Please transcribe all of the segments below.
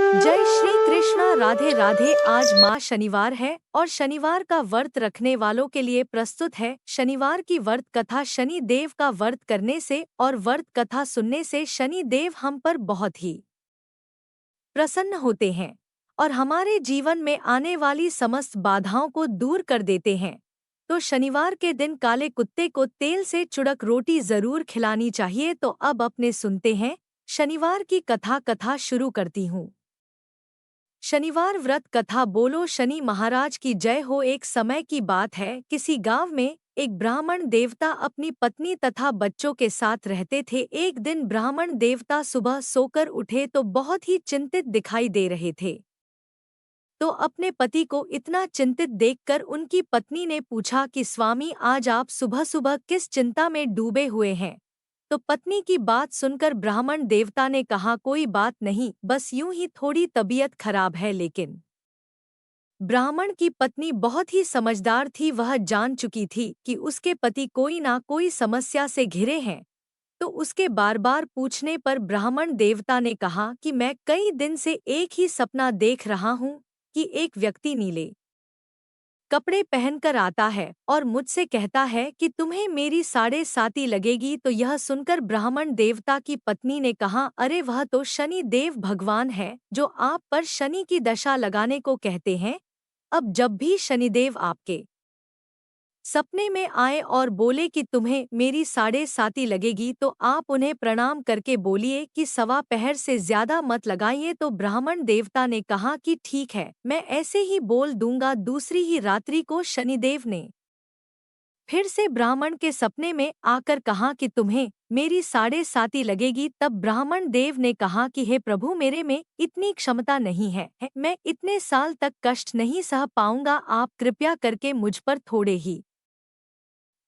जय श्री कृष्णा। राधे राधे। आज माह शनिवार है और शनिवार का व्रत रखने वालों के लिए प्रस्तुत है शनिवार की व्रत कथा। शनि देव का व्रत करने से और व्रत कथा सुनने से शनि देव हम पर बहुत ही प्रसन्न होते हैं और हमारे जीवन में आने वाली समस्त बाधाओं को दूर कर देते हैं। तो शनिवार के दिन काले कुत्ते को तेल से चुड़क रोटी जरूर खिलानी चाहिए। तो अब अपने सुनते हैं शनिवार की कथा शुरू करती हूँ। शनिवार व्रत कथा। बोलो शनि महाराज की जय हो। एक समय की बात है, किसी गांव में एक ब्राह्मण देवता अपनी पत्नी तथा बच्चों के साथ रहते थे। एक दिन ब्राह्मण देवता सुबह सोकर उठे तो बहुत ही चिंतित दिखाई दे रहे थे। तो अपने पति को इतना चिंतित देखकर उनकी पत्नी ने पूछा कि स्वामी, आज आप सुबह सुबह किस चिंता में डूबे हुए हैं। तो पत्नी की बात सुनकर ब्राह्मण देवता ने कहा, कोई बात नहीं, बस यूं ही थोड़ी तबीयत खराब है। लेकिन ब्राह्मण की पत्नी बहुत ही समझदार थी। वह जान चुकी थी कि उसके पति कोई ना कोई समस्या से घिरे हैं। तो उसके बार बार पूछने पर ब्राह्मण देवता ने कहा कि मैं कई दिन से एक ही सपना देख रहा हूँ कि एक व्यक्ति नीले कपड़े पहनकर आता है और मुझसे कहता है कि तुम्हें मेरी साढ़े साती लगेगी। तो यह सुनकर ब्राह्मण देवता की पत्नी ने कहा, अरे वह तो शनि देव भगवान है जो आप पर शनि की दशा लगाने को कहते हैं। अब जब भी शनिदेव आपके सपने में आए और बोले कि तुम्हें मेरी साढ़े साती लगेगी, तो आप उन्हें प्रणाम करके बोलिए कि सवा पहर से ज्यादा मत लगाइए। तो ब्राह्मण देवता ने कहा कि ठीक है, मैं ऐसे ही बोल दूंगा। दूसरी ही रात्रि को शनिदेव ने फिर से ब्राह्मण के सपने में आकर कहा कि तुम्हें मेरी साढ़े साती लगेगी। तब ब्राह्मण देव ने कहा कि हे प्रभु, मेरे में इतनी क्षमता नहीं है, मैं इतने साल तक कष्ट नहीं सह पाऊंगा। आप कृपया करके मुझ पर थोड़े ही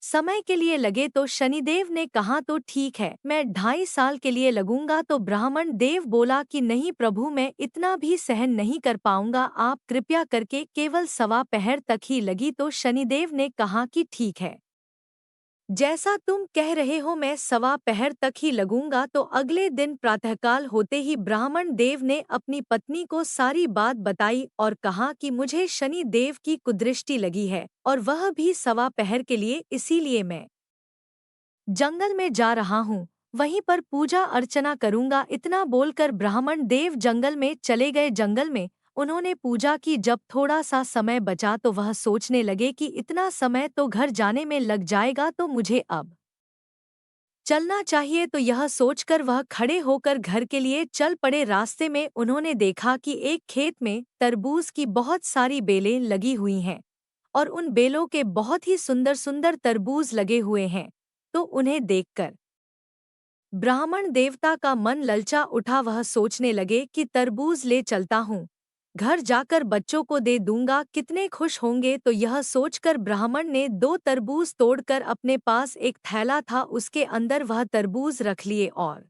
समय के लिए लगे। तो शनिदेव ने कहा, तो ठीक है, मैं 2.5 साल के लिए लगूंगा। तो ब्राह्मण देव बोला कि नहीं प्रभु, मैं इतना भी सहन नहीं कर पाऊंगा, आप कृपया करके केवल सवा पहर तक ही लगी। तो शनिदेव ने कहा कि ठीक है, जैसा तुम कह रहे हो, मैं सवा पहर तक ही लगूंगा। तो अगले दिन प्रातःकाल होते ही ब्राह्मण देव ने अपनी पत्नी को सारी बात बताई और कहा कि मुझे शनि देव की कुदृष्टि लगी है और वह भी सवा पहर के लिए, इसीलिए मैं जंगल में जा रहा हूँ, वहीं पर पूजा अर्चना करूंगा। इतना बोलकर ब्राह्मण देव जंगल में चले गए। जंगल में उन्होंने पूजा की। जब थोड़ा सा समय बचा तो वह सोचने लगे कि इतना समय तो घर जाने में लग जाएगा, तो मुझे अब चलना चाहिए। तो यह सोचकर वह खड़े होकर घर के लिए चल पड़े। रास्ते में उन्होंने देखा कि एक खेत में तरबूज की बहुत सारी बेलें लगी हुई हैं और उन बेलों के बहुत ही सुंदर सुंदर तरबूज लगे हुए हैं। तो उन्हें देखकर ब्राह्मण देवता का मन ललचा उठा। वह सोचने लगे कि तरबूज ले चलता हूँ, घर जाकर बच्चों को दे दूंगा, कितने खुश होंगे। तो यह सोचकर ब्राह्मण ने 2 तरबूज तोड़कर अपने पास एक थैला था, उसके अंदर वह तरबूज रख लिए और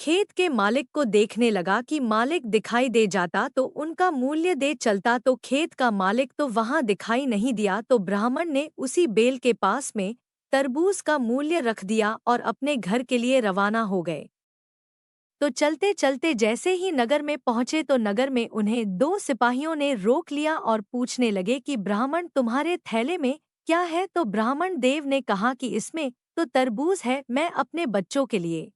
खेत के मालिक को देखने लगा कि मालिक दिखाई दे जाता तो उनका मूल्य दे चलता। तो खेत का मालिक तो वहां दिखाई नहीं दिया। तो ब्राह्मण ने उसी बेल के पास में तरबूज का मूल्य रख दिया और अपने घर के लिए रवाना हो गए। तो चलते चलते जैसे ही नगर में पहुंचे तो नगर में उन्हें 2 सिपाहियों ने रोक लिया और पूछने लगे कि ब्राह्मण, तुम्हारे थैले में क्या है। तो ब्राह्मण देव ने कहा कि इसमें तो तरबूज है, मैं अपने बच्चों के लिए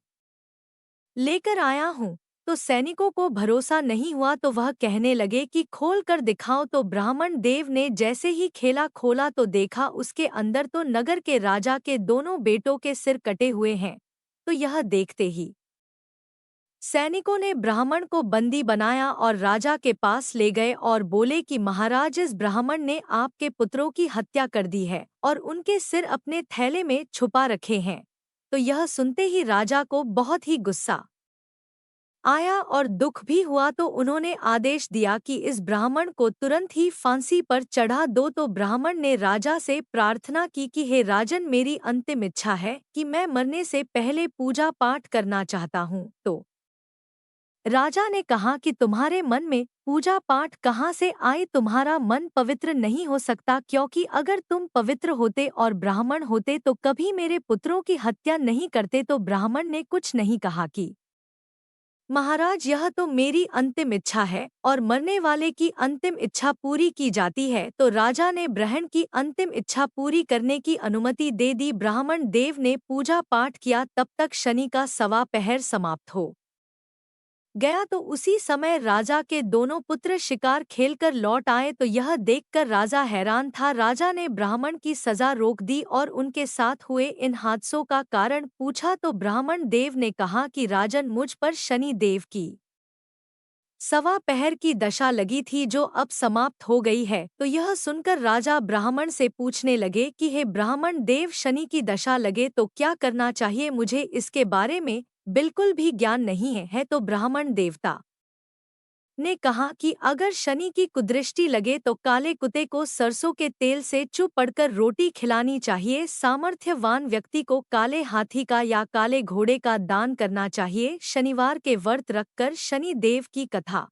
लेकर आया हूँ। तो सैनिकों को भरोसा नहीं हुआ तो वह कहने लगे कि खोल कर दिखाओ। तो ब्राह्मण देव ने जैसे ही खेला खोला तो देखा उसके अंदर तो नगर के राजा के दोनों बेटों के सिर कटे हुए हैं। तो यह देखते ही सैनिकों ने ब्राह्मण को बंदी बनाया और राजा के पास ले गए और बोले कि महाराज, इस ब्राह्मण ने आपके पुत्रों की हत्या कर दी है और उनके सिर अपने थैले में छुपा रखे हैं। तो यह सुनते ही राजा को बहुत ही गुस्सा आया और दुख भी हुआ। तो उन्होंने आदेश दिया कि इस ब्राह्मण को तुरंत ही फांसी पर चढ़ा दो। तो ब्राह्मण ने राजा से प्रार्थना की कि हे राजन, मेरी अंतिम इच्छा है कि मैं मरने से पहले पूजा पाठ करना चाहता हूँ। तो राजा ने कहा कि तुम्हारे मन में पूजा पाठ कहाँ से आए, तुम्हारा मन पवित्र नहीं हो सकता, क्योंकि अगर तुम पवित्र होते और ब्राह्मण होते तो कभी मेरे पुत्रों की हत्या नहीं करते। तो ब्राह्मण ने कुछ नहीं कहा कि महाराज, यह तो मेरी अंतिम इच्छा है और मरने वाले की अंतिम इच्छा पूरी की जाती है। तो राजा ने ब्राह्मण की अंतिम इच्छा पूरी करने की अनुमति दे दी। ब्राह्मण देव ने पूजा पाठ किया। तब तक शनि का सवा पहर समाप्त हो गया। तो उसी समय राजा के दोनों पुत्र शिकार खेलकर लौट आए। तो यह देखकर राजा हैरान था। राजा ने ब्राह्मण की सजा रोक दी और उनके साथ हुए इन हादसों का कारण पूछा। तो ब्राह्मण देव ने कहा कि राजन, मुझ पर शनि देव की सवा पहर की दशा लगी थी, जो अब समाप्त हो गई है। तो यह सुनकर राजा ब्राह्मण से पूछने लगे कि हे ब्राह्मण देव, शनि की दशा लगे तो क्या करना चाहिए? मुझे इसके बारे में बिल्कुल भी ज्ञान नहीं है। तो ब्राह्मण देवता ने कहा कि अगर शनि की कुदृष्टि लगे तो काले कुत्ते को सरसों के तेल से चुप पड़कर रोटी खिलानी चाहिए। सामर्थ्यवान व्यक्ति को काले हाथी का या काले घोड़े का दान करना चाहिए। शनिवार के व्रत रखकर शनि देव की कथा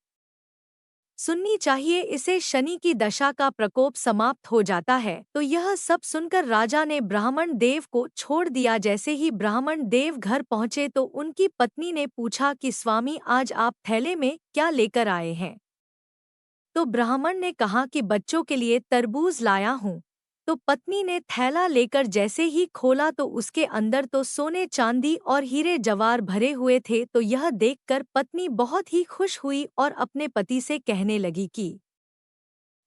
सुननी चाहिए, इसे शनि की दशा का प्रकोप समाप्त हो जाता है। तो यह सब सुनकर राजा ने ब्राह्मण देव को छोड़ दिया। जैसे ही ब्राह्मण देव घर पहुंचे तो उनकी पत्नी ने पूछा कि स्वामी, आज आप थैले में क्या लेकर आए हैं? तो ब्राह्मण ने कहा कि बच्चों के लिए तरबूज लाया हूँ। तो पत्नी ने थैला लेकर जैसे ही खोला तो उसके अंदर तो सोने चांदी और हीरे जवाहर भरे हुए थे। तो यह देखकर पत्नी बहुत ही खुश हुई और अपने पति से कहने लगी कि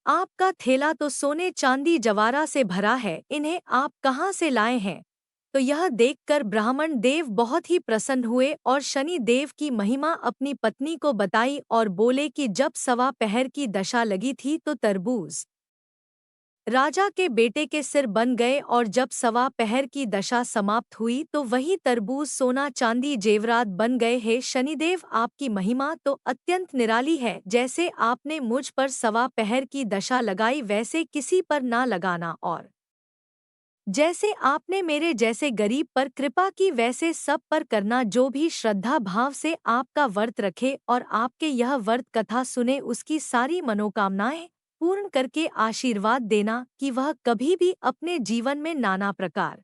आपका थैला तो सोने चांदी जवारा से भरा है, इन्हें आप कहाँ से लाए हैं? तो यह देखकर ब्राह्मण देव बहुत ही प्रसन्न हुए और शनि देव की महिमा अपनी पत्नी को बताई और बोले कि जब सवा पहर की दशा लगी थी तो तरबूज राजा के बेटे के सिर बन गए, और जब सवा पहर की दशा समाप्त हुई तो वही तरबूज सोना चांदी जेवरात बन गए। हैं शनिदेव, आपकी महिमा तो अत्यंत निराली है। जैसे आपने मुझ पर सवा पहर की दशा लगाई वैसे किसी पर ना लगाना, और जैसे आपने मेरे जैसे गरीब पर कृपा की वैसे सब पर करना। जो भी श्रद्धा भाव से आपका व्रत रखे और आपके यह व्रत कथा सुने, उसकी सारी मनोकामनाएं पूर्ण करके आशीर्वाद देना कि वह कभी भी अपने जीवन में नाना प्रकार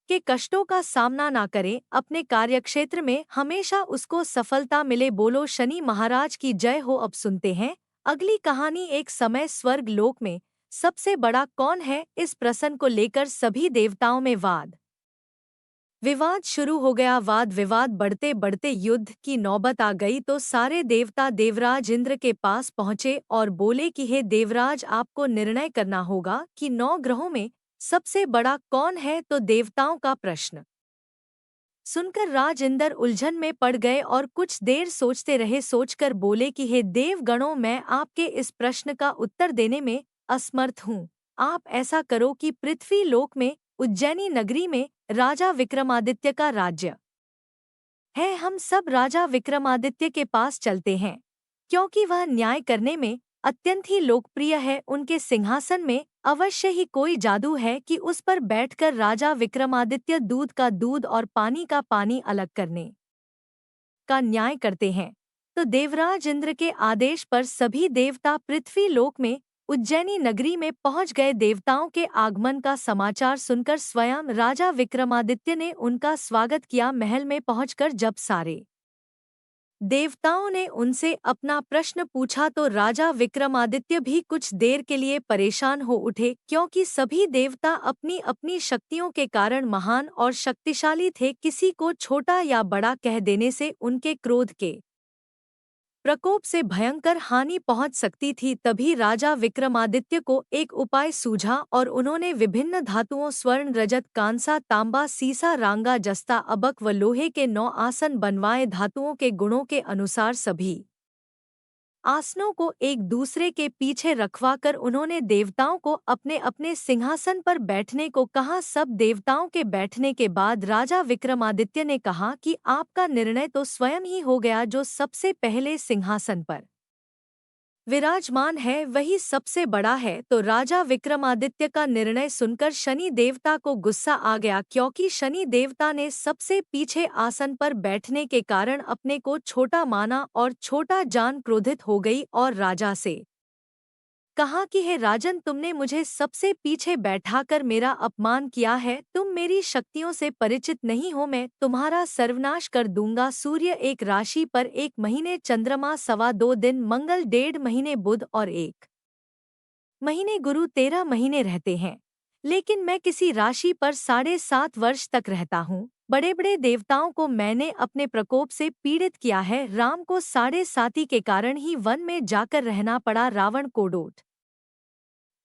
के कष्टों का सामना ना करे। अपने कार्यक्षेत्र में हमेशा उसको सफलता मिले। बोलो शनि महाराज की जय हो। अब सुनते हैं अगली कहानी। एक समय स्वर्ग लोक में सबसे बड़ा कौन है, इस प्रश्न को लेकर सभी देवताओं में वाद विवाद शुरू हो गया। वाद विवाद बढ़ते बढ़ते युद्ध की नौबत आ गई। तो सारे देवता देवराज इंद्र के पास पहुंचे और बोले कि हे देवराज, आपको निर्णय करना होगा कि 9 ग्रहों में सबसे बड़ा कौन है। तो देवताओं का प्रश्न सुनकर राज इंद्र उलझन में पड़ गए और कुछ देर सोचते रहे। सोचकर बोले कि हे देवगणों, मैं आपके इस प्रश्न का उत्तर देने में असमर्थ हूँ। आप ऐसा करो कि पृथ्वी लोक में उज्जैनी नगरी में राजा विक्रमादित्य का राज्य है। हम सब राजा विक्रमादित्य के पास चलते हैं, क्योंकि वह न्याय करने में अत्यंत ही लोकप्रिय है। उनके सिंहासन में अवश्य ही कोई जादू है कि उस पर बैठकर राजा विक्रमादित्य दूध का दूध और पानी का पानी अलग करने का न्याय करते हैं। तो देवराज इंद्र के आदेश पर सभी देवता पृथ्वी लोक में उज्जैनी नगरी में पहुंच गए। देवताओं के आगमन का समाचार सुनकर स्वयं राजा विक्रमादित्य ने उनका स्वागत किया। महल में पहुंचकर जब सारे देवताओं ने उनसे अपना प्रश्न पूछा तो राजा विक्रमादित्य भी कुछ देर के लिए परेशान हो उठे, क्योंकि सभी देवता अपनी अपनी शक्तियों के कारण महान और शक्तिशाली थे। किसी को छोटा या बड़ा कह देने से उनके क्रोध के प्रकोप से भयंकर हानि पहुंच सकती थी। तभी राजा विक्रमादित्य को एक उपाय सूझा और उन्होंने विभिन्न धातुओं स्वर्ण, रजत, कांसा, तांबा, सीसा, रांगा, जस्ता, अबक व लोहे के 9 आसन बनवाए। धातुओं के गुणों के अनुसार सभी आसनों को एक दूसरे के पीछे रखवाकर उन्होंने देवताओं को अपने अपने सिंहासन पर बैठने को कहा। सब देवताओं के बैठने के बाद राजा विक्रमादित्य ने कहा कि आपका निर्णय तो स्वयं ही हो गया। जो सबसे पहले सिंहासन पर विराजमान है वही सबसे बड़ा है। तो राजा विक्रमादित्य का निर्णय सुनकर शनि देवता को गुस्सा आ गया, क्योंकि शनि देवता ने सबसे पीछे आसन पर बैठने के कारण अपने को छोटा माना और छोटा जान क्रोधित हो गई और राजा से कहा कि हे राजन, तुमने मुझे सबसे पीछे बैठाकर मेरा अपमान किया है। तुम मेरी शक्तियों से परिचित नहीं हो। मैं तुम्हारा सर्वनाश कर दूंगा। सूर्य 1 राशि पर 1 महीने, चंद्रमा 2.25 दिन, मंगल 1.5 महीने, बुध और 1 महीने, गुरु 13 महीने रहते हैं। लेकिन मैं किसी राशि पर 7.5 वर्ष तक रहता हूँ। बड़े बड़े देवताओं को मैंने अपने प्रकोप से पीड़ित किया है। राम को 7.5 के कारण ही वन में जाकर रहना पड़ा। रावण को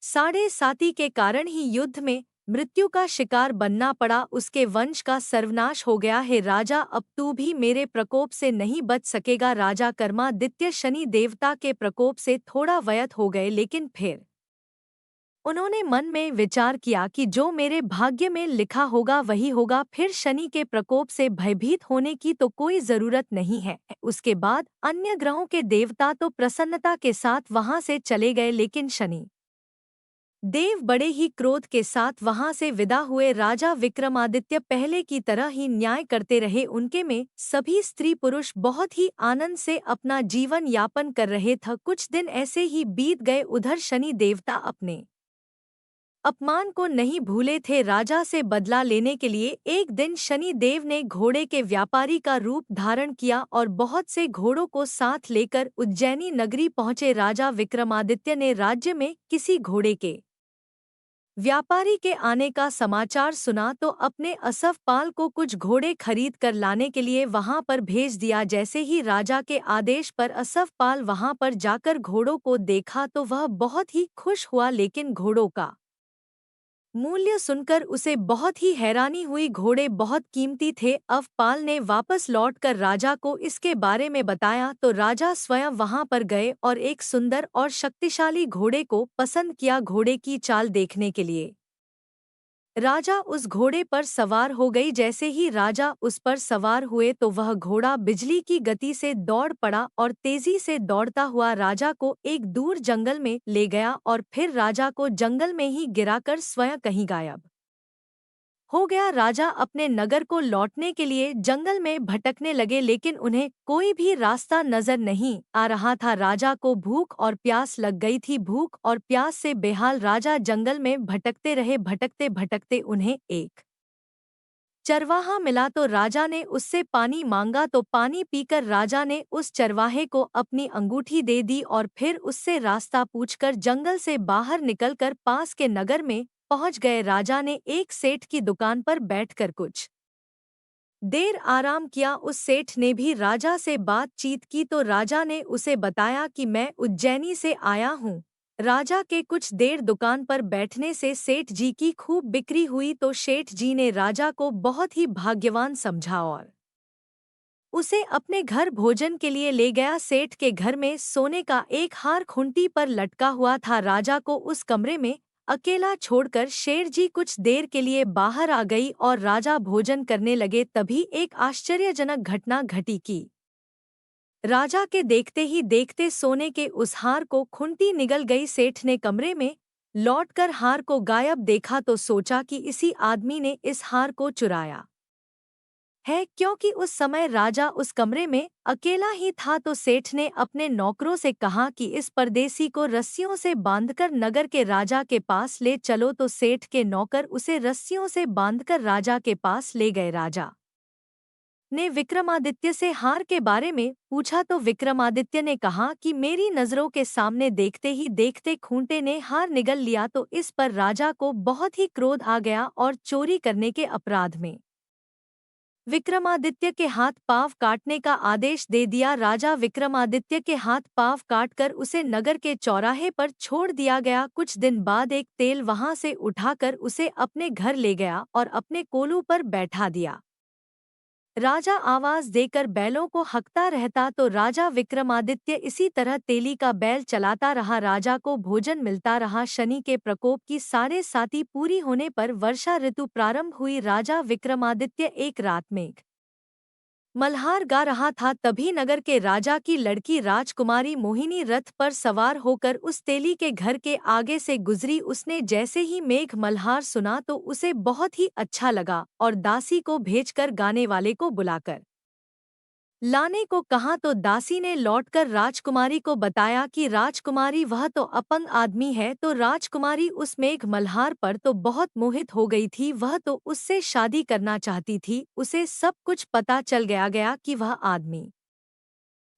7.5 के कारण ही युद्ध में मृत्यु का शिकार बनना पड़ा। उसके वंश का सर्वनाश हो गया है। राजा, अब तू भी मेरे प्रकोप से नहीं बच सकेगा। राजा कर्मादित्य शनि देवता के प्रकोप से थोड़ा व्यथ हो गए, लेकिन फिर उन्होंने मन में विचार किया कि जो मेरे भाग्य में लिखा होगा वही होगा। फिर शनि के प्रकोप से भयभीत होने की तो कोई जरूरत नहीं है। उसके बाद अन्य ग्रहों के देवता तो प्रसन्नता के साथ वहां से चले गए, लेकिन शनि देव बड़े ही क्रोध के साथ वहां से विदा हुए। राजा विक्रमादित्य पहले की तरह ही न्याय करते रहे। उनके में सभी स्त्री पुरुष बहुत ही आनंद से अपना जीवन यापन कर रहे थे। कुछ दिन ऐसे ही बीत गए। उधर शनि देवता अपने अपमान को नहीं भूले थे। राजा से बदला लेने के लिए एक दिन शनि देव ने घोड़े के व्यापारी का रूप धारण किया और बहुत से घोड़ों को साथ लेकर उज्जैनी नगरी पहुंचे। राजा विक्रमादित्य ने राज्य में किसी घोड़े के व्यापारी के आने का समाचार सुना तो अपने असफपाल को कुछ घोड़े खरीद कर लाने के लिए वहां पर भेज दिया। जैसे ही राजा के आदेश पर असफपाल वहां पर जाकर घोड़ों को देखा तो वह बहुत ही खुश हुआ, लेकिन घोड़ों का मूल्य सुनकर उसे बहुत ही हैरानी हुई। घोड़े बहुत कीमती थे। अवपाल ने वापस लौटकर राजा को इसके बारे में बताया तो राजा स्वयं वहां पर गए और एक सुंदर और शक्तिशाली घोड़े को पसंद किया। घोड़े की चाल देखने के लिए राजा उस घोड़े पर सवार हो गई। जैसे ही राजा उस पर सवार हुए तो वह घोड़ा बिजली की गति से दौड़ पड़ा और तेजी से दौड़ता हुआ राजा को एक दूर जंगल में ले गया और फिर राजा को जंगल में ही गिराकर स्वयं कहीं गायब हो गया। राजा अपने नगर को लौटने के लिए जंगल में भटकने लगे, लेकिन उन्हें कोई भी रास्ता नजर नहीं आ रहा था। राजा को भूख और प्यास लग गई थी। भूख और प्यास से बेहाल राजा जंगल में भटकते रहे। भटकते भटकते उन्हें एक चरवाहा मिला तो राजा ने उससे पानी मांगा तो पानी पीकर राजा ने उस चरवाहे को अपनी अंगूठी दे दी और फिर उससे रास्ता पूछकर जंगल से बाहर निकलकर पास के नगर में पहुंच गए। राजा ने एक सेठ की दुकान पर बैठकर कुछ देर आराम किया। उस सेठ ने भी राजा से बातचीत की तो राजा ने उसे बताया कि मैं उज्जैनी से आया हूँ। राजा के कुछ देर दुकान पर बैठने से सेठ जी की खूब बिक्री हुई तो सेठ जी ने राजा को बहुत ही भाग्यवान समझा और उसे अपने घर भोजन के लिए ले गया। सेठ के घर में सोने का एक हार खूंटी पर लटका हुआ था। राजा को उस कमरे में अकेला छोड़कर शेर जी कुछ देर के लिए बाहर आ गई और राजा भोजन करने लगे। तभी एक आश्चर्यजनक घटना घटी कि राजा के देखते ही देखते सोने के उस हार को खूंटी निगल गई। सेठ ने कमरे में लौटकर हार को गायब देखा तो सोचा कि इसी आदमी ने इस हार को चुराया है, क्योंकि उस समय राजा उस कमरे में अकेला ही था। तो सेठ ने अपने नौकरों से कहा कि इस परदेसी को रस्सियों से बांधकर नगर के राजा के पास ले चलो। तो सेठ के नौकर उसे रस्सियों से बांधकर राजा के पास ले गए। राजा ने विक्रमादित्य से हार के बारे में पूछा तो विक्रमादित्य ने कहा कि मेरी नजरों के सामने देखते ही देखते खूंटे ने हार निगल लिया। तो इस पर राजा को बहुत ही क्रोध आ गया और चोरी करने के अपराध में विक्रमादित्य के हाथ पांव काटने का आदेश दे दिया। राजा विक्रमादित्य के हाथ पांव काटकर उसे नगर के चौराहे पर छोड़ दिया गया। कुछ दिन बाद एक तेल वहां से उठाकर उसे अपने घर ले गया और अपने कोलू पर बैठा दिया। राजा आवाज देकर बैलों को हकता रहता तो राजा विक्रमादित्य इसी तरह तेली का बैल चलाता रहा। राजा को भोजन मिलता रहा। शनि के प्रकोप की 7.5 पूरी होने पर वर्षा ऋतु प्रारंभ हुई। राजा विक्रमादित्य एक रात में मल्हार गा रहा था, तभी नगर के राजा की लड़की राजकुमारी मोहिनी रथ पर सवार होकर उस तेली के घर के आगे से गुजरी। उसने जैसे ही मेघ मल्हार सुना तो उसे बहुत ही अच्छा लगा और दासी को भेजकर गाने वाले को बुलाकर लाने को कहा तो दासी ने लौटकर राजकुमारी को बताया कि राजकुमारी वह तो अपंग आदमी है। तो राजकुमारी उस मेघ मल्हार पर तो बहुत मोहित हो गई थी, वह तो उससे शादी करना चाहती थी। उसे सब कुछ पता चल गया कि वह आदमी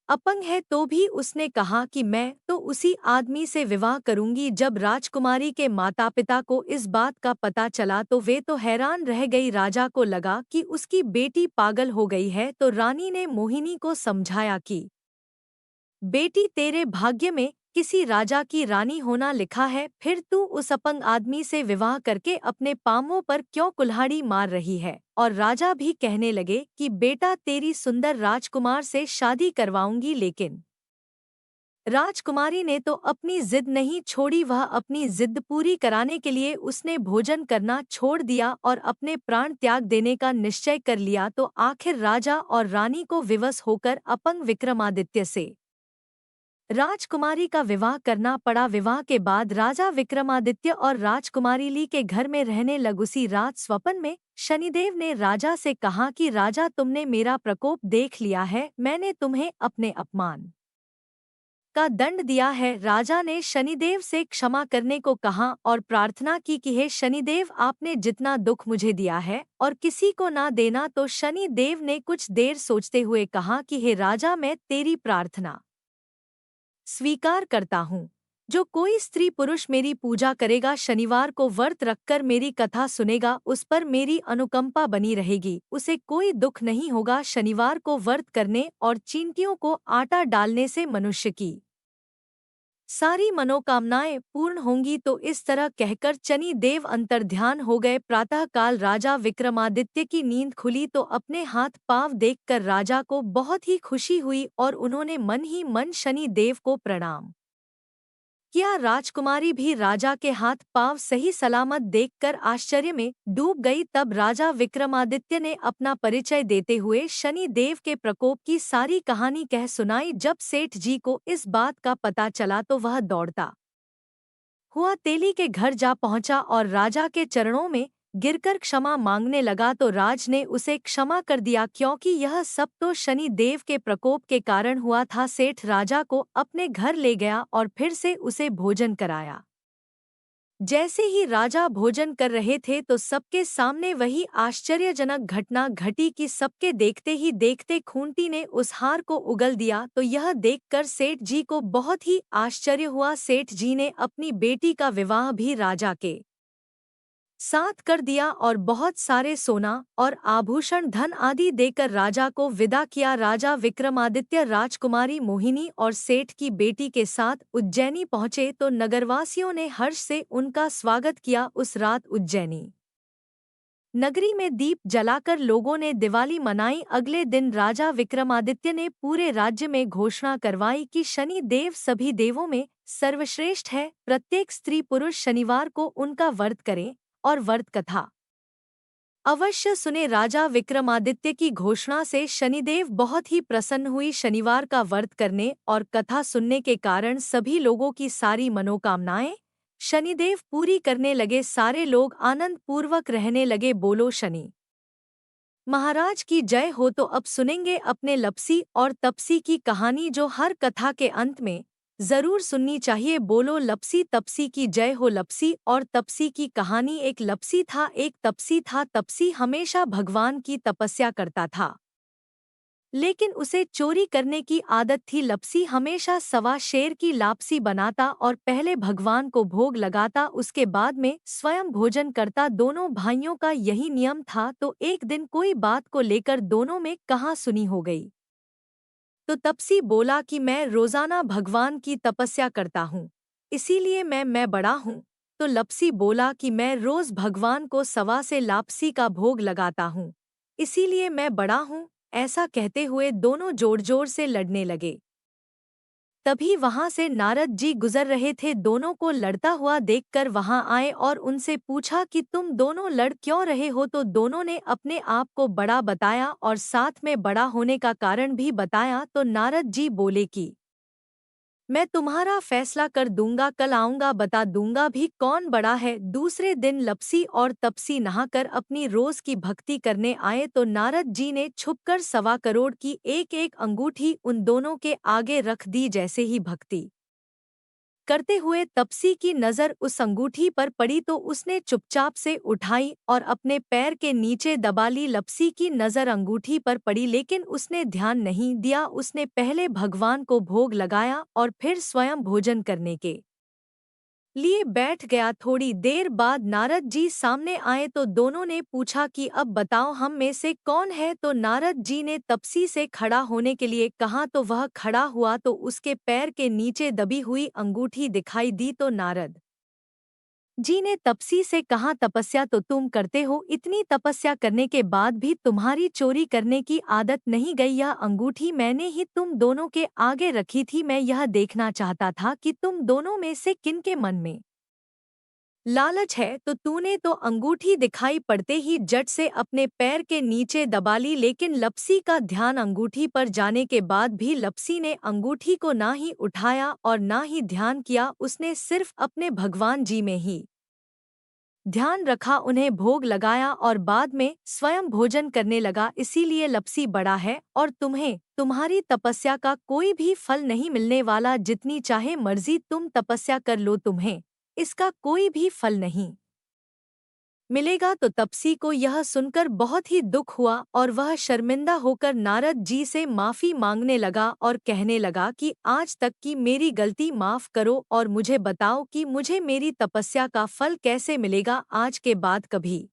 अपंग है, तो भी उसने कहा कि मैं तो उसी आदमी से विवाह करूंगी। जब राजकुमारी के माता पिता को इस बात का पता चला तो वे तो हैरान रह गई। राजा को लगा कि उसकी बेटी पागल हो गई है, तो रानी ने मोहिनी को समझाया कि बेटी, तेरे भाग्य में किसी राजा की रानी होना लिखा है, फिर तू उस अपंग आदमी से विवाह करके अपने पांवों पर क्यों कुल्हाड़ी मार रही है। और राजा भी कहने लगे कि बेटा, तेरी सुंदर राजकुमार से शादी करवाऊंगी। लेकिन राजकुमारी ने तो अपनी जिद नहीं छोड़ी। वह अपनी जिद पूरी कराने के लिए उसने भोजन करना छोड़ दिया और अपने प्राण त्याग देने का निश्चय कर लिया। तो आखिर राजा और रानी को विवश होकर अपंग विक्रमादित्य से राजकुमारी का विवाह करना पड़ा। विवाह के बाद राजा विक्रमादित्य और राजकुमारी ली के घर में रहने लग। उसी रात स्वप्न में शनिदेव ने राजा से कहा कि राजा, तुमने मेरा प्रकोप देख लिया है, मैंने तुम्हें अपने अपमान का दंड दिया है। राजा ने शनिदेव से क्षमा करने को कहा और प्रार्थना की कि हे शनिदेव, आपने जितना दुख मुझे दिया है और किसी को ना देना। तो शनिदेव ने कुछ देर सोचते हुए कहा कि हे राजा, मैं तेरी प्रार्थना स्वीकार करता हूँ। जो कोई स्त्री पुरुष मेरी पूजा करेगा, शनिवार को व्रत रखकर मेरी कथा सुनेगा, उस पर मेरी अनुकंपा बनी रहेगी, उसे कोई दुख नहीं होगा। शनिवार को व्रत करने और चींटियों को आटा डालने से मनुष्य की सारी मनोकामनाएं पूर्ण होंगी। तो इस तरह कहकर शनि देव अंतर्ध्यान हो गए। प्रातःकाल राजा विक्रमादित्य की नींद खुली तो अपने हाथ पांव देखकर राजा को बहुत ही खुशी हुई और उन्होंने मन ही मन शनि देव को प्रणाम किया। राजकुमारी भी राजा के हाथ पांव सही सलामत देखकर आश्चर्य में डूब गई। तब राजा विक्रमादित्य ने अपना परिचय देते हुए शनि देव के प्रकोप की सारी कहानी कह सुनाई। जब सेठ जी को इस बात का पता चला तो वह दौड़ता हुआ तेली के घर जा पहुंचा और राजा के चरणों में गिरकर क्षमा मांगने लगा। तो राज ने उसे क्षमा कर दिया, क्योंकि यह सब तो शनि देव के प्रकोप के कारण हुआ था। सेठ राजा को अपने घर ले गया और फिर से उसे भोजन कराया। जैसे ही राजा भोजन कर रहे थे तो सबके सामने वही आश्चर्यजनक घटना घटी कि सबके देखते ही देखते खूंटी ने उस हार को उगल दिया। तो यह देखकर सेठ जी को बहुत ही आश्चर्य हुआ। सेठ जी ने अपनी बेटी का विवाह भी राजा के साथ कर दिया और बहुत सारे सोना और आभूषण धन आदि देकर राजा को विदा किया। राजा विक्रमादित्य राजकुमारी मोहिनी और सेठ की बेटी के साथ उज्जैनी पहुंचे तो नगरवासियों ने हर्ष से उनका स्वागत किया। उस रात उज्जैनी नगरी में दीप जलाकर लोगों ने दिवाली मनाई। अगले दिन राजा विक्रमादित्य ने पूरे राज्य में घोषणा करवाई कि शनि देव सभी देवों में सर्वश्रेष्ठ है। प्रत्येक स्त्री पुरुष शनिवार को उनका व्रत करें और व्रत कथा अवश्य सुने। राजा विक्रमादित्य की घोषणा से शनिदेव बहुत ही प्रसन्न हुई। शनिवार का व्रत करने और कथा सुनने के कारण सभी लोगों की सारी मनोकामनाएं शनिदेव पूरी करने लगे। सारे लोग आनंद पूर्वक रहने लगे। बोलो शनि महाराज की जय हो। तो अब सुनेंगे अपने लपसी और तपसी की कहानी, जो हर कथा के अंत में जरूर सुननी चाहिए। बोलो लपसी तपसी की जय हो। लपसी और तपसी की कहानी। एक लपसी था, एक तपसी था। तपसी हमेशा भगवान की तपस्या करता था, लेकिन उसे चोरी करने की आदत थी। लपसी हमेशा सवा शेर की लापसी बनाता और पहले भगवान को भोग लगाता, उसके बाद में स्वयं भोजन करता। दोनों भाइयों का यही नियम था। तो एक दिन कोई बात को लेकर दोनों में कहासुनी हो गई। तो तपसी बोला कि मैं रोजाना भगवान की तपस्या करता हूँ, इसीलिए मैं बड़ा हूँ। तो लपसी बोला कि मैं रोज भगवान को सवा से लापसी का भोग लगाता हूँ, इसीलिए मैं बड़ा हूँ। ऐसा कहते हुए दोनों जोर जोर से लड़ने लगे। तभी वहां से नारद जी गुजर रहे थे। दोनों को लड़ता हुआ देखकर वहां आए और उनसे पूछा कि तुम दोनों लड़ क्यों रहे हो। तो दोनों ने अपने आप को बड़ा बताया और साथ में बड़ा होने का कारण भी बताया। तो नारद जी बोले कि मैं तुम्हारा फैसला कर दूंगा, कल आऊंगा बता दूंगा भी कौन बड़ा है। दूसरे दिन लपसी और तपसी नहाकर अपनी रोज की भक्ति करने आए तो नारद जी ने छुपकर 1.25 करोड़ की एक एक अंगूठी उन दोनों के आगे रख दी। जैसे ही भक्ति करते हुए तपसी की नजर उस अंगूठी पर पड़ी तो उसने चुपचाप से उठाई और अपने पैर के नीचे दबा ली। लपसी की नजर अंगूठी पर पड़ी लेकिन उसने ध्यान नहीं दिया। उसने पहले भगवान को भोग लगाया और फिर स्वयं भोजन करने के लिए बैठ गया। थोड़ी देर बाद नारद जी सामने आए तो दोनों ने पूछा कि अब बताओ हम में से कौन है। तो नारद जी ने तपसी से खड़ा होने के लिए कहा तो वह खड़ा हुआ तो उसके पैर के नीचे दबी हुई अंगूठी दिखाई दी। तो नारद जी ने तपसी से कहा तपस्या तो तुम करते हो, इतनी तपस्या करने के बाद भी तुम्हारी चोरी करने की आदत नहीं गई। यह अंगूठी मैंने ही तुम दोनों के आगे रखी थी। मैं यह देखना चाहता था कि तुम दोनों में से किनके मन में लालच है। तो तूने तो अंगूठी दिखाई पड़ते ही जट से अपने पैर के नीचे दबा ली। लेकिन लपसी का ध्यान अंगूठी पर जाने के बाद भी लपसी ने अंगूठी को ना ही उठाया और ना ही ध्यान किया। उसने सिर्फ अपने भगवान जी में ही ध्यान रखा, उन्हें भोग लगाया और बाद में स्वयं भोजन करने लगा। इसीलिए लपसी बड़ा है और तुम्हें तुम्हारी तपस्या का कोई भी फल नहीं मिलने वाला। जितनी चाहे मर्जी तुम तपस्या कर लो, तुम्हें इसका कोई भी फल नहीं मिलेगा। तो तपसी को यह सुनकर बहुत ही दुख हुआ और वह शर्मिंदा होकर नारद जी से माफी मांगने लगा और कहने लगा कि आज तक की मेरी गलती माफ करो और मुझे बताओ कि मुझे मेरी तपस्या का फल कैसे मिलेगा। आज के बाद कभी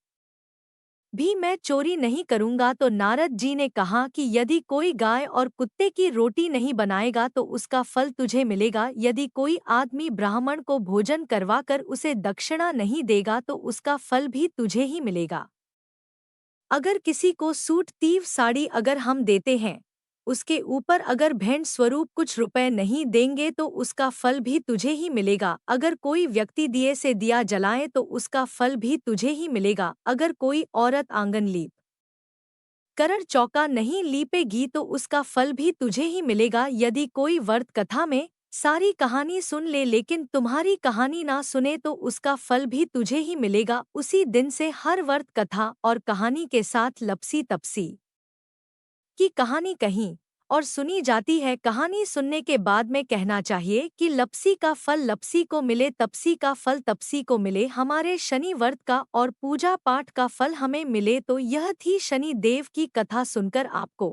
भी मैं चोरी नहीं करूंगा। तो नारद जी ने कहा कि यदि कोई गाय और कुत्ते की रोटी नहीं बनाएगा तो उसका फल तुझे मिलेगा। यदि कोई आदमी ब्राह्मण को भोजन करवाकर उसे दक्षिणा नहीं देगा तो उसका फल भी तुझे ही मिलेगा। अगर किसी को सूट तीव साड़ी अगर हम देते हैं, उसके ऊपर अगर भेंट स्वरूप कुछ रुपए नहीं देंगे तो उसका फल भी तुझे ही मिलेगा। अगर कोई व्यक्ति दिए से दिया जलाए तो उसका फल भी तुझे ही मिलेगा। अगर कोई औरत आंगन लीप कर चौका नहीं लीपेगी तो उसका फल भी तुझे ही मिलेगा। यदि कोई व्रत कथा में सारी कहानी सुन ले लेकिन तुम्हारी कहानी ना सुने तो उसका फल भी तुझे ही मिलेगा। उसी दिन से हर व्रत कथा और कहानी के साथ लपसी तपसी की कहानी कहीं और सुनी जाती है। कहानी सुनने के बाद में कहना चाहिए कि लपसी का फल लपसी को मिले, तपसी का फल तपसी को मिले, हमारे शनि व्रत का और पूजा पाठ का फल हमें मिले। तो यह थी शनि देव की कथा। सुनकर आपको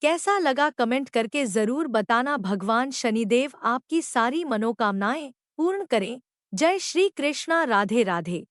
कैसा लगा कमेंट करके जरूर बताना। भगवान शनिदेव आपकी सारी मनोकामनाएं पूर्ण करें। जय श्री कृष्णा। राधे राधे।